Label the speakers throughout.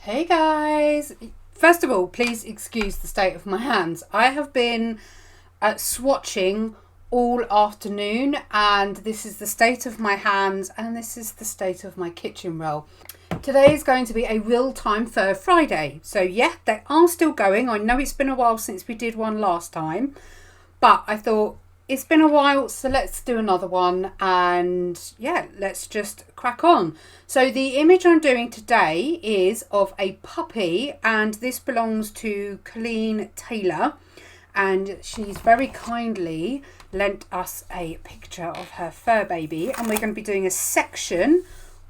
Speaker 1: Hey guys! First of all, please excuse the state of my hands. I have been swatching all afternoon, and this is the state of my hands and this is the state of my kitchen roll. Today is going to be a real-time Fur Friday. So yeah, they are still going. I know it's been a while since we did one last time, but I thought it's been a while, so let's do another one, and yeah, let's just crack on. So the image I'm doing today is of a puppy, and this belongs to Colleen Taylor, and she's very kindly lent us a picture of her fur baby, and we're going to be doing a section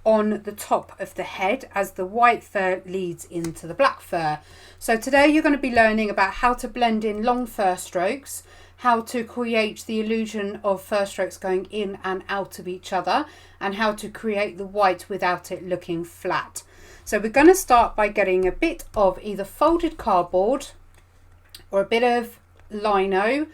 Speaker 1: on the top of the head as the white fur leads into the black fur. So today you're going to be learning about how to blend in long fur strokes, how to create the illusion of fur strokes going in and out of each other, and how to create the white without it looking flat. So we're going to start by getting a bit of either folded cardboard or a bit of lino,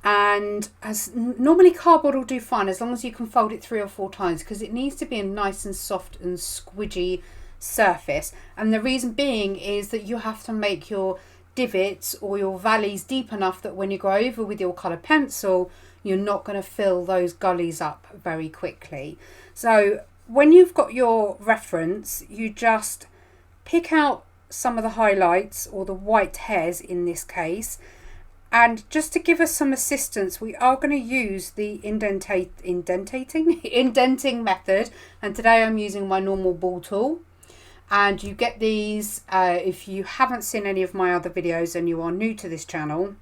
Speaker 1: and as normally cardboard will do fine as long as you can fold it 3 or 4 times, because it needs to be a nice and soft and squidgy surface. And the reason being is that you have to make your divots or your valleys deep enough that when you go over with your colour pencil, you're not going to fill those gullies up very quickly. So when you've got your reference, you just pick out some of the highlights, or the white hairs in this case, and just to give us some assistance, we are going to use the indenting method, and today I'm using my normal ball tool. And you get these, if you haven't seen any of my other videos and you are new to this channel,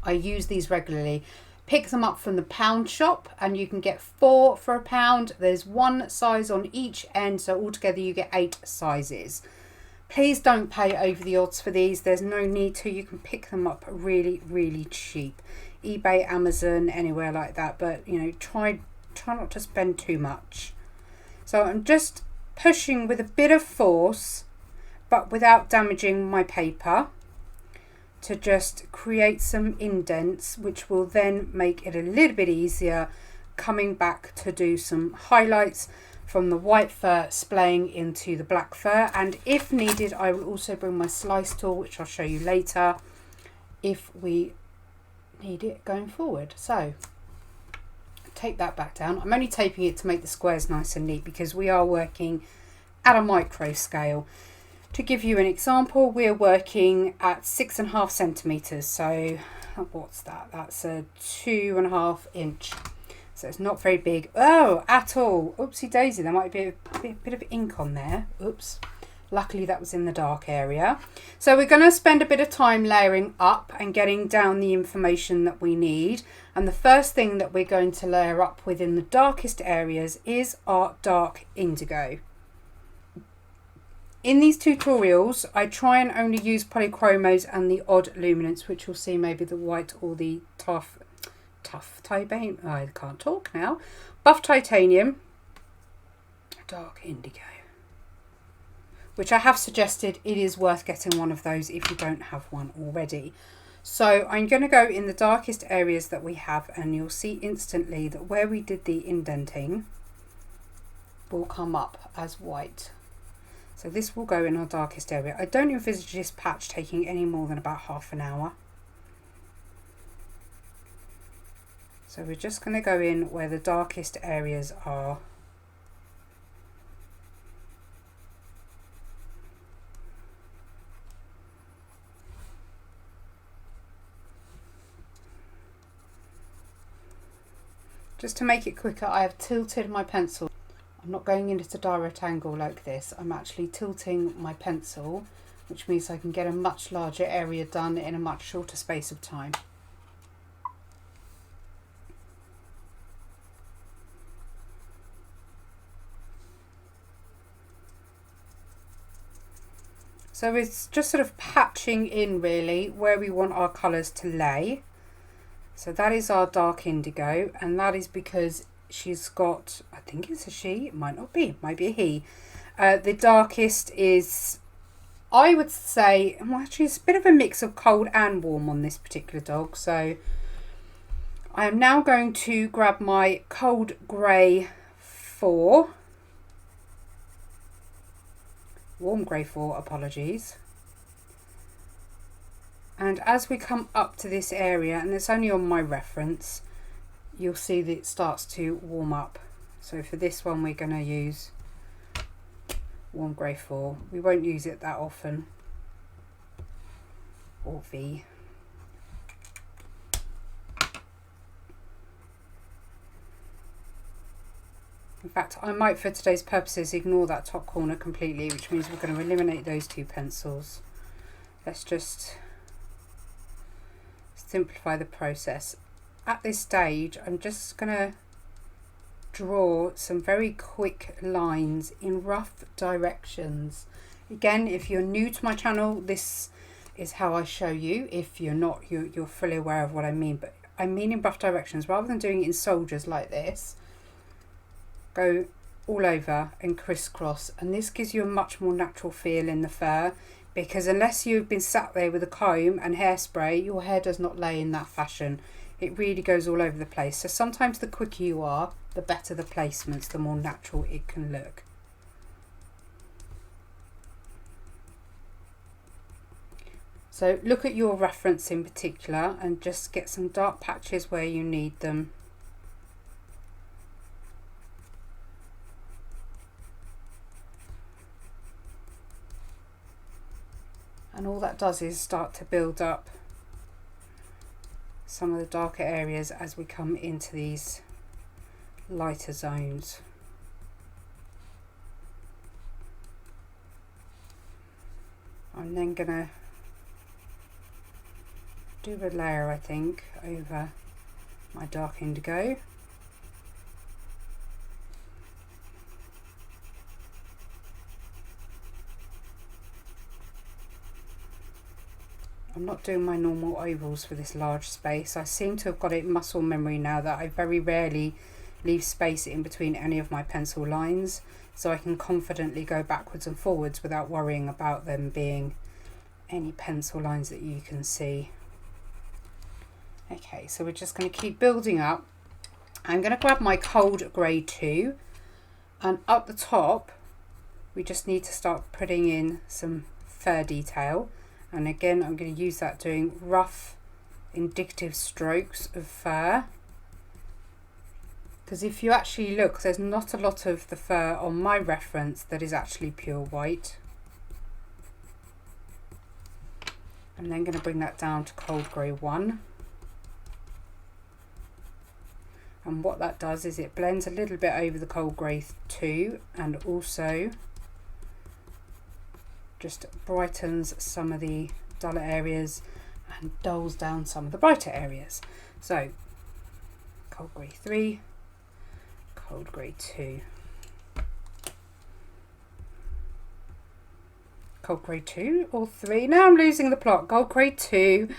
Speaker 1: I use these regularly. Pick them up from the pound shop, and you can get 4 for £1. There's 1 size on each end, so altogether you get 8 sizes. Please don't pay over the odds for these. There's no need to. You can pick them up really, really cheap. eBay, Amazon, anywhere like that. But, you know, try not to spend too much. So I'm just pushing with a bit of force, but without damaging my paper, to just create some indents, which will then make it a little bit easier coming back to do some highlights from the white fur splaying into the black fur. And if needed, I will also bring my slice tool, which I'll show you later if we need it going forward. So take that back down. I'm only taping it to make the squares nice and neat, because we are working at a micro scale. To give you an example, we're working at 6.5 centimeters. So what's that? That's a 2.5 inch. So it's not very big. Oh, at all. Oopsie daisy. There might be a bit of ink on there. Oops. Luckily that was in the dark area. So we're going to spend a bit of time layering up and getting down the information that we need. And the first thing that we're going to layer up within the darkest areas is our dark indigo. In these tutorials, I try and only use polychromos and the odd luminance, which you'll see maybe the white or the tough titanium. I can't talk now. Buff titanium, dark indigo, which I have suggested it is worth getting one of those if you don't have one already. So I'm going to go in the darkest areas that we have, and you'll see instantly that where we did the indenting will come up as white. So this will go in our darkest area. I don't envisage this patch taking any more than about half an hour. So we're just going to go in where the darkest areas are. Just to make it quicker, I have tilted my pencil. I'm not going into a direct angle like this. I'm actually tilting my pencil, which means I can get a much larger area done in a much shorter space of time. So it's just sort of patching in really where we want our colours to lay. So that is our dark indigo, and that is because she's got, I think it's a she, it might not be, it might be a he. The darkest is, I would say, well, actually it's a bit of a mix of cold and warm on this particular dog. So I am now going to grab my cold grey 4 warm grey 4, apologies. And as we come up to this area, and it's only on my reference, you'll see that it starts to warm up. So for this one, we're going to use warm grey 4. We won't use it that often, or V. In fact, I might, for today's purposes, ignore that top corner completely, which means we're going to eliminate those 2 pencils. Let's just simplify the process. At this stage, I'm just going to draw some very quick lines in rough directions. Again, if you're new to my channel, this is how I show you. If you're not, you're fully aware of what I mean, but I mean in rough directions rather than doing it in soldiers like this. Go all over and crisscross, and this gives you a much more natural feel in the fur, because unless you've been sat there with a comb and hairspray, your hair does not lay in that fashion. It really goes all over the place. So sometimes the quicker you are, the better the placements, the more natural it can look. So look at your reference in particular and just get some dark patches where you need them. And all that does is start to build up some of the darker areas as we come into these lighter zones. I'm then going to do a layer, I think, over my dark indigo. I'm not doing my normal ovals for this large space. I seem to have got it muscle memory now that I very rarely leave space in between any of my pencil lines, so I can confidently go backwards and forwards without worrying about them being any pencil lines that you can see. Okay, so we're just going to keep building up. I'm going to grab my cold grey 2, and up the top we just need to start putting in some fur detail. And again, I'm going to use that doing rough indicative strokes of fur, because if you actually look, there's not a lot of the fur on my reference that is actually pure white. I'm then going to bring that down to cold grey 1. And what that does is it blends a little bit over the cold grey 2, and also just brightens some of the duller areas and dulls down some of the brighter areas. So cold grey 3, cold grey 2, cold grey 2 or 3. Now I'm losing the plot. Cold grey 2,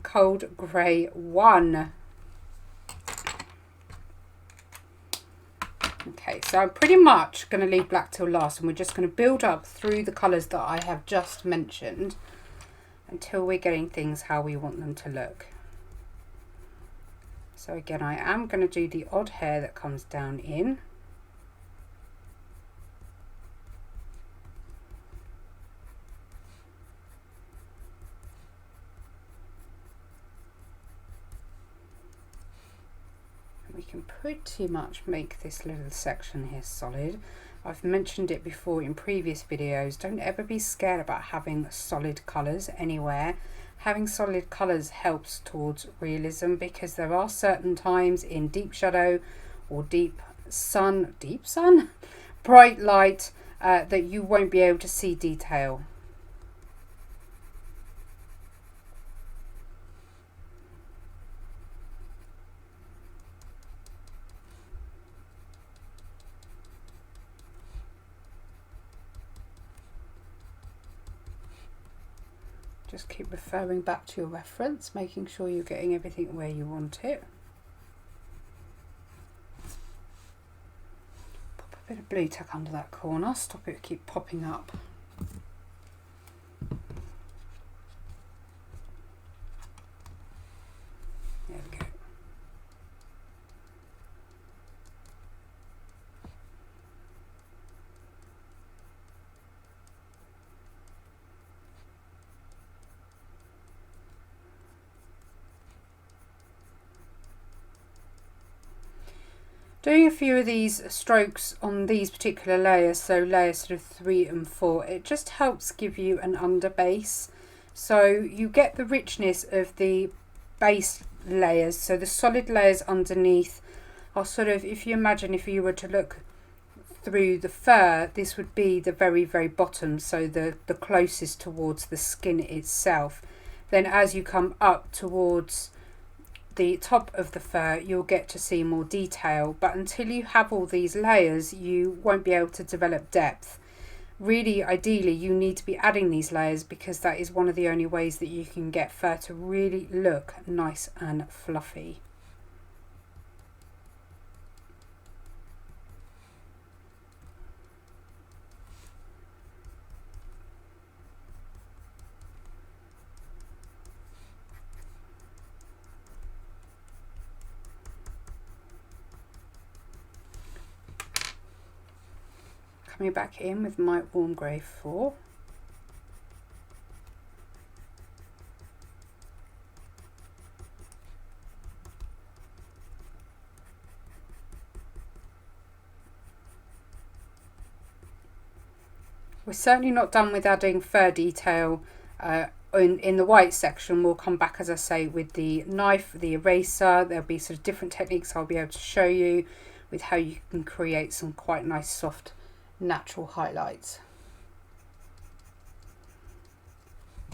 Speaker 1: cold grey 1. Okay, so I'm pretty much going to leave black till last, and we're just going to build up through the colours that I have just mentioned until we're getting things how we want them to look. So again, I am going to do the odd hair that comes down in. We can pretty much make this little section here solid. I've mentioned it before in previous videos. Don't ever be scared about having solid colours anywhere. Having solid colours helps towards realism, because there are certain times in deep shadow or bright light that you won't be able to see detail. Just keep referring back to your reference, making sure you're getting everything where you want it. Pop a bit of blue tack under that corner, stop it to keep popping up. There we go. Doing a few of these strokes on these particular layers, so layers sort of 3 and 4, it just helps give you an underbase. So you get the richness of the base layers, so the solid layers underneath are sort of, if you imagine if you were to look through the fur, this would be the very, very bottom, so the closest towards the skin itself. Then as you come up towards the top of the fur, you'll get to see more detail, but until you have all these layers, you won't be able to develop depth. Really, ideally, you need to be adding these layers, because that is one of the only ways that you can get fur to really look nice and fluffy. Coming back in with my warm grey 4. We're certainly not done with adding fur detail in the white section. We'll come back, as I say, with the knife, the eraser. There'll be sort of different techniques I'll be able to show you with how you can create some quite nice soft natural highlights.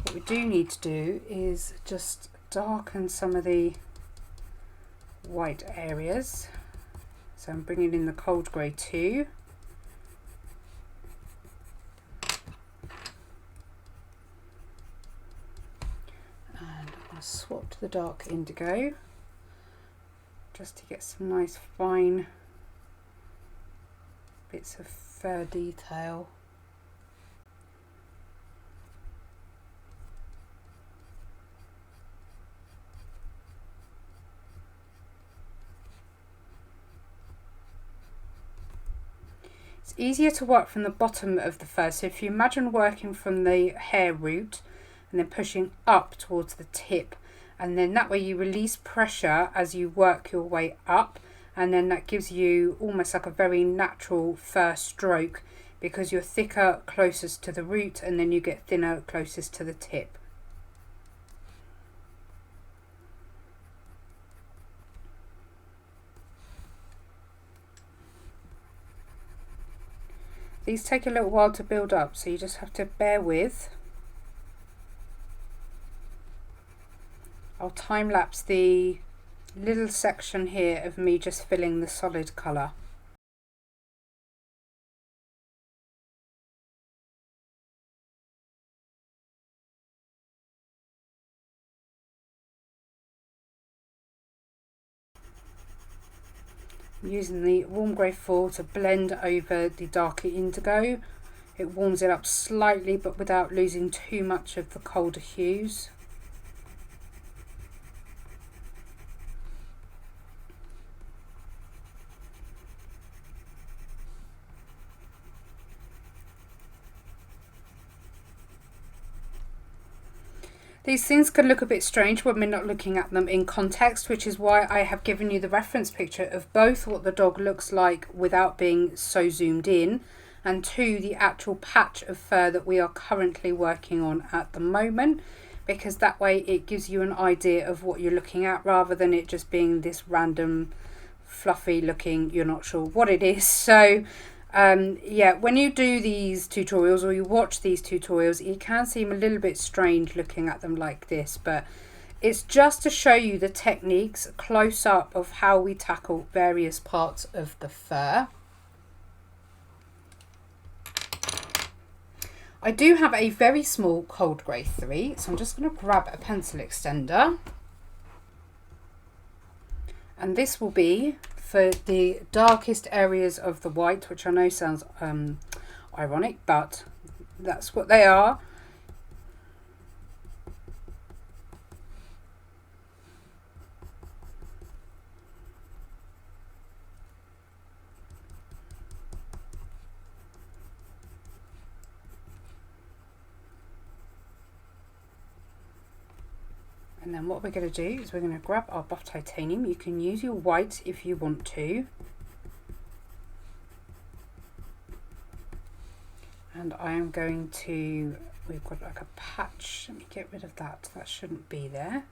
Speaker 1: What we do need to do is just darken some of the white areas. So I'm bringing in the cold grey 2. And I'm going to swap to the dark indigo just to get some nice fine bits of fur detail. It's easier to work from the bottom of the fur, so if you imagine working from the hair root and then pushing up towards the tip, and then that way you release pressure as you work your way up, and then that gives you almost like a very natural fur stroke, because you're thicker closest to the root and then you get thinner closest to the tip. These take a little while to build up, so you just have to bear with. I'll time lapse the little section here of me just filling the solid colour. I'm using the warm grey 4 to blend over the darker indigo. It warms it up slightly, but without losing too much of the colder hues. These things can look a bit strange when we're not looking at them in context, which is why I have given you the reference picture of both what the dog looks like without being so zoomed in, and 2, the actual patch of fur that we are currently working on at the moment, because that way it gives you an idea of what you're looking at, rather than it just being this random fluffy looking, you're not sure what it is. So yeah, when you do these tutorials or you watch these tutorials, it can seem a little bit strange looking at them like this, but it's just to show you the techniques close up of how we tackle various parts of the fur. I do have a very small cold grey 3, so I'm just going to grab a pencil extender, and this will be for the darkest areas of the white, which I know sounds ironic, but that's what they are. And then what we're going to do is we're going to grab our buff titanium. You can use your white if you want to. and I am going to, we've got like a patch, let me get rid of that, that shouldn't be there.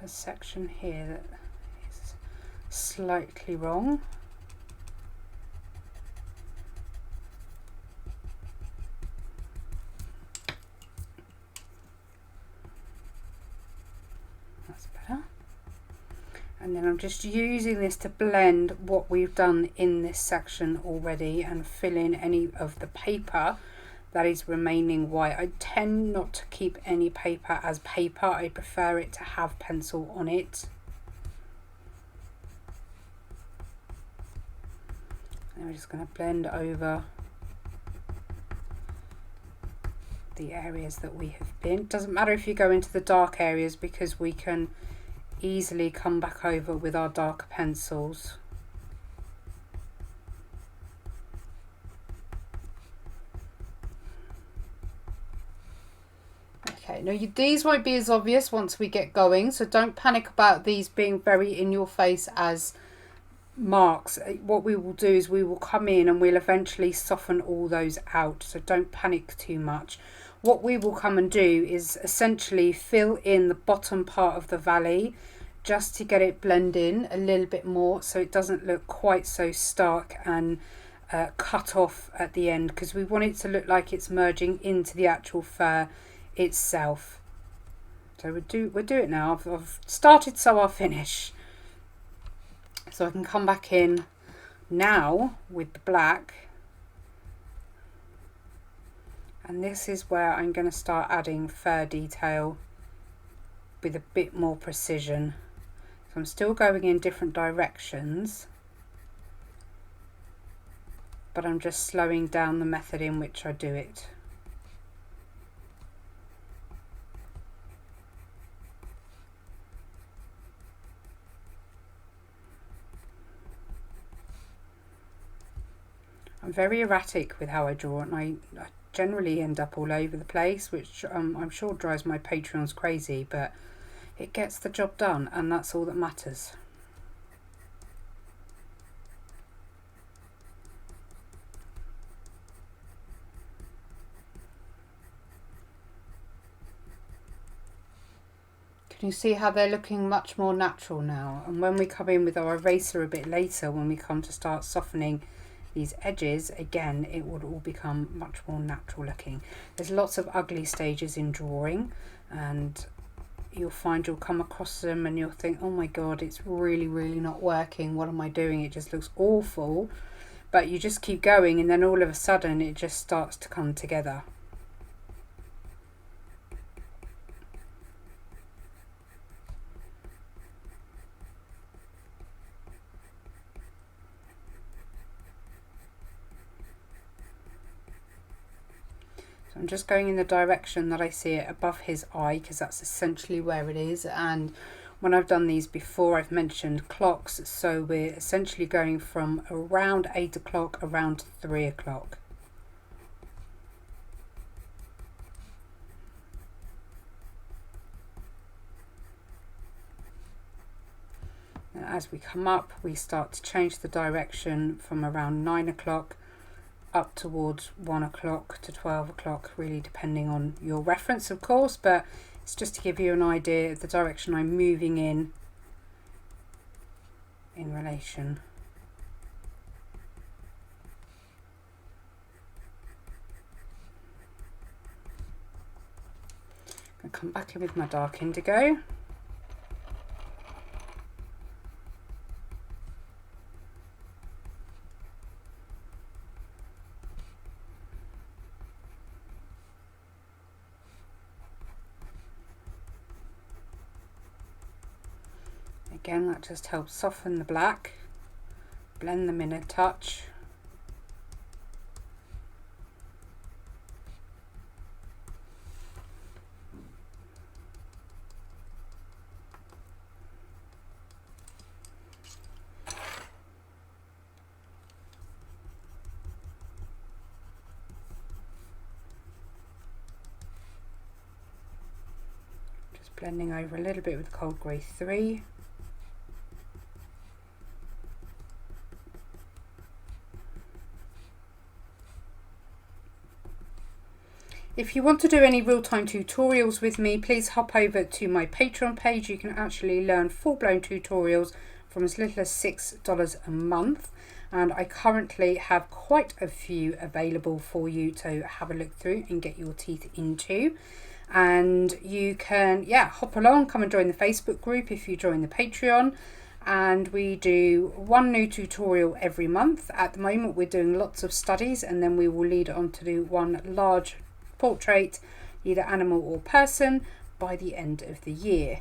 Speaker 1: A section here that is slightly wrong. That's better. And then I'm just using this to blend what we've done in this section already and fill in any of the paper that is remaining white. I tend not to keep any paper as paper. I prefer it to have pencil on it. And we're just going to blend over the areas that we have been. Doesn't matter if you go into the dark areas because we can easily come back over with our darker pencils. Okay, now these won't be as obvious once we get going, so don't panic about these being very in your face as marks. What we will do is we will come in and we'll eventually soften all those out, so don't panic too much. What we will come and do is essentially fill in the bottom part of the valley just to get it blend in a little bit more so it doesn't look quite so stark and cut off at the end, because we want it to look like it's merging into the actual fur itself. So we'll do it now. I've started, so I'll finish. So I can come back in now with the black, and this is where I'm going to start adding fur detail with a bit more precision. So I'm still going in different directions, but I'm just slowing down the method in which I do it. I'm very erratic with how I draw, and I generally end up all over the place, which I'm sure drives my Patreons crazy, but it gets the job done, and that's all that matters. Can you see how they're looking much more natural now? And when we come in with our eraser a bit later, when we come to start softening these edges, again, it would all become much more natural looking. There's lots of ugly stages in drawing, and you'll find you'll come across them and you'll think, oh my god, it's really not working, what am I doing, it just looks awful. But you just keep going, and then all of a sudden it just starts to come together. So I'm just going in the direction that I see it above his eye, because that's essentially where it is. And when I've done these before, I've mentioned clocks, so we're essentially going from around 8 o'clock around to 3 o'clock. And as we come up, we start to change the direction from around 9 o'clock up towards 1 o'clock to 12 o'clock, really depending on your reference, of course, but it's just to give you an idea of the direction I'm moving in relation. I'm going to come back in with my dark indigo. Again, that just helps soften the black, blend them in a touch. Just blending over a little bit with cold grey 3. If you want to do any real-time tutorials with me, please hop over to my Patreon page. You can actually learn full-blown tutorials from as little as $6 a month. And I currently have quite a few available for you to have a look through and get your teeth into. And you can, hop along, come and join the Facebook group if you join the Patreon. And we do one new tutorial every month. At the moment, we're doing lots of studies, and then we will lead on to do one large portrait, either animal or person, by the end of the year.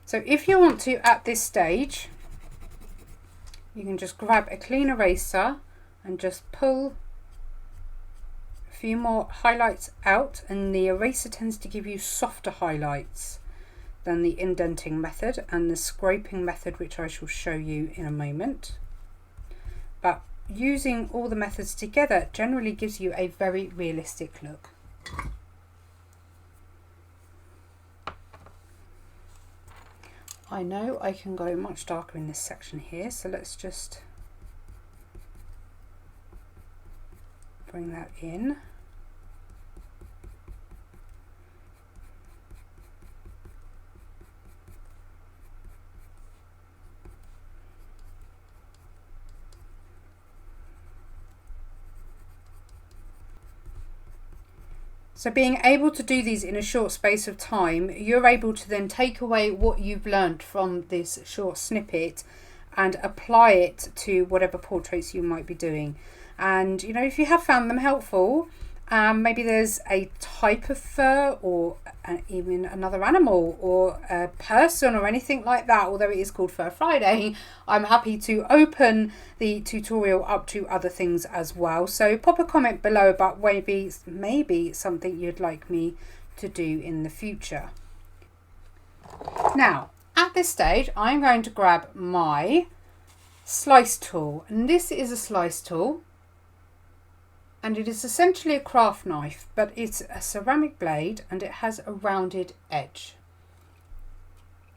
Speaker 1: So if you want to, at this stage, you can just grab a clean eraser and just pull a few more highlights out, and the eraser tends to give you softer highlights than the indenting method and the scraping method, which I shall show you in a moment. But using all the methods together generally gives you a very realistic look. I know I can go much darker in this section here, so let's just bring that in. So being able to do these in a short space of time, you're able to then take away what you've learned from this short snippet and apply it to whatever portraits you might be doing. And you know, if you have found them helpful, maybe there's a type of fur or even another animal or a person or anything like that, although it is called Fur Friday, I'm happy to open the tutorial up to other things as well. So pop a comment below about maybe something you'd like me to do in the future. Now, at this stage, I'm going to grab my slice tool, and this is a slice tool. And it is essentially a craft knife, but it's a ceramic blade and it has a rounded edge.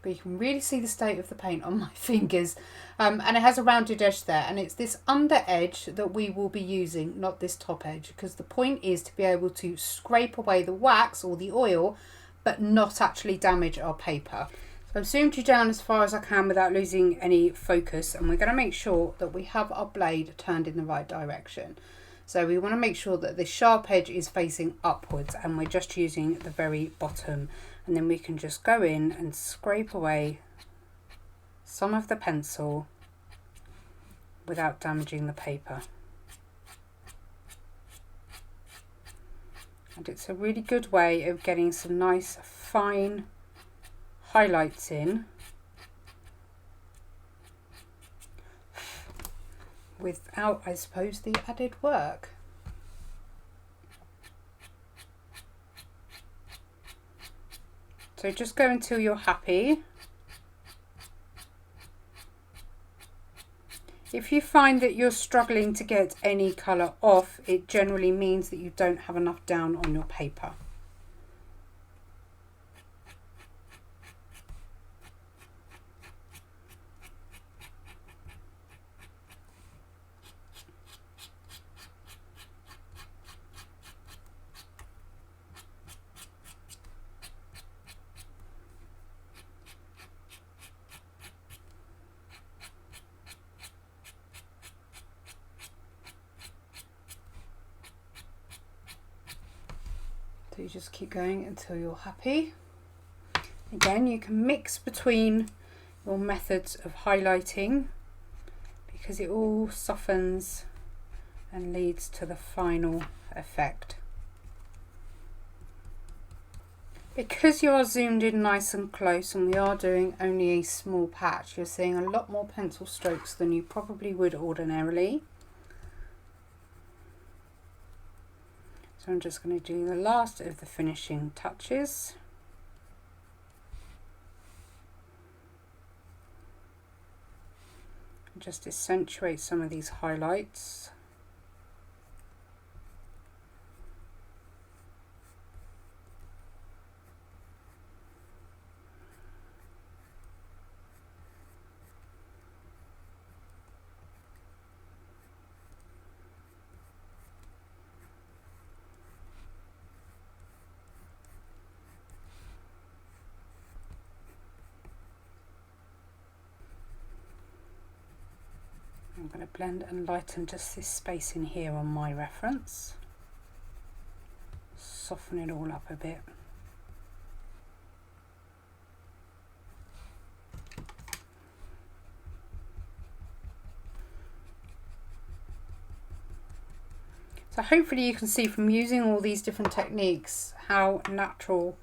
Speaker 1: But you can really see the state of the paint on my fingers. And it has a rounded edge there, and it's this under edge that we will be using, not this top edge, because the point is to be able to scrape away the wax or the oil, but not actually damage our paper. So I've zoomed you down as far as I can without losing any focus, and we're going to make sure that we have our blade turned in the right direction. So we want to make sure that the sharp edge is facing upwards, and we're just using the very bottom, and then we can just go in and scrape away some of the pencil without damaging the paper. And it's a really good way of getting some nice fine highlights in without, I suppose, the added work. So just go until you're happy. If you find that you're struggling to get any colour off, it generally means that you don't have enough down on your paper. So you just keep going until you're happy. Again, you can mix between your methods of highlighting because it all softens and leads to the final effect. Because you are zoomed in nice and close and we are doing only a small patch, you're seeing a lot more pencil strokes than you probably would ordinarily. So I'm just going to do the last of the finishing touches. Just accentuate some of these highlights. I'm going to blend and lighten just this space in here on my reference. Soften it all up a bit. So hopefully you can see from using all these different techniques how natural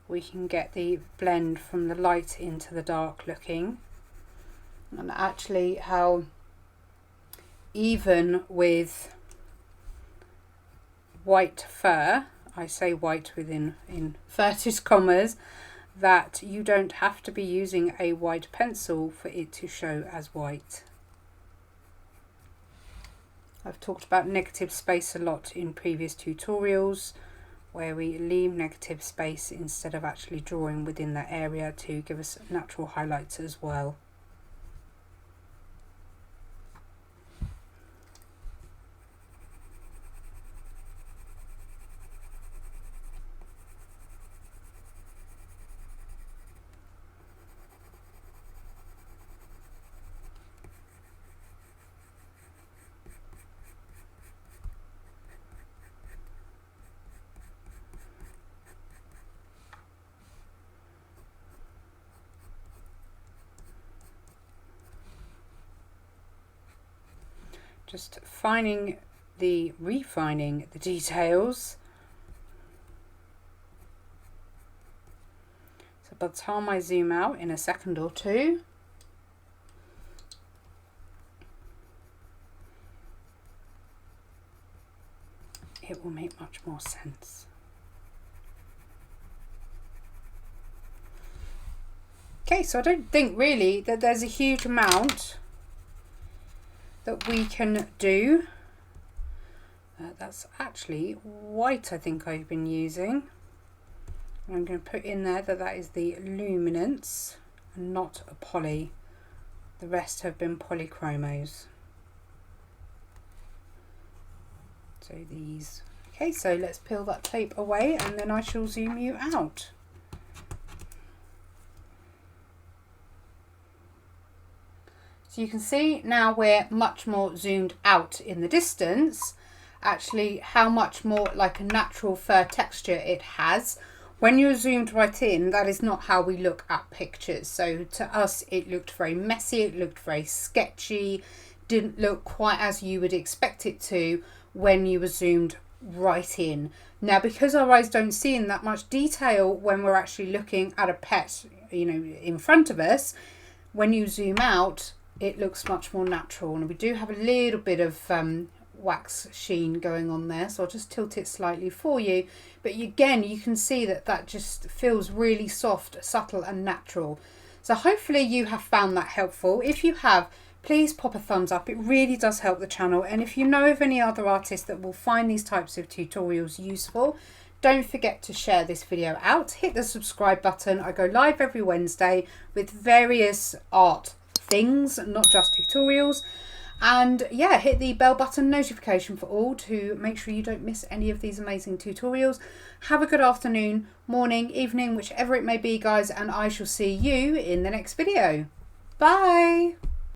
Speaker 1: we can get the blend from the light into the dark looking, and actually how even with white fur, I say white within inverted commas, that you don't have to be using a white pencil for it to show as white. I've talked about negative space a lot in previous tutorials, where we leave negative space instead of actually drawing within that area to give us natural highlights as well. Just refining the details. So by the time I zoom out in a second or two, it will make much more sense. Okay, so I don't think really that there's a huge amount that we can do. That's actually white I think I've been using. I'm going to put in there that is the luminance and not a poly. The rest have been polychromos. So these. Okay, so let's peel that tape away and then I shall zoom you out. So you can see now we're much more zoomed out in the distance, actually how much more like a natural fur texture it has. When you're zoomed right in, that is not how we look at pictures. So to us, it looked very messy, it looked very sketchy, didn't look quite as you would expect it to when you were zoomed right in. Now, because our eyes don't see in that much detail when we're actually looking at a pet, you know, in front of us, when you zoom out, it looks much more natural. And we do have a little bit of wax sheen going on there, so I'll just tilt it slightly for you. But again, you can see that that just feels really soft, subtle and natural. So hopefully you have found that helpful. If you have, please pop a thumbs up. It really does help the channel. And if you know of any other artists that will find these types of tutorials useful, don't forget to share this video out. Hit the subscribe button. I go live every Wednesday with various art things, not just tutorials. And yeah, hit the bell button notification for all to make sure you don't miss any of these amazing tutorials. Have a good afternoon, morning, evening, whichever it may be, guys, and I shall see you in the next video. Bye.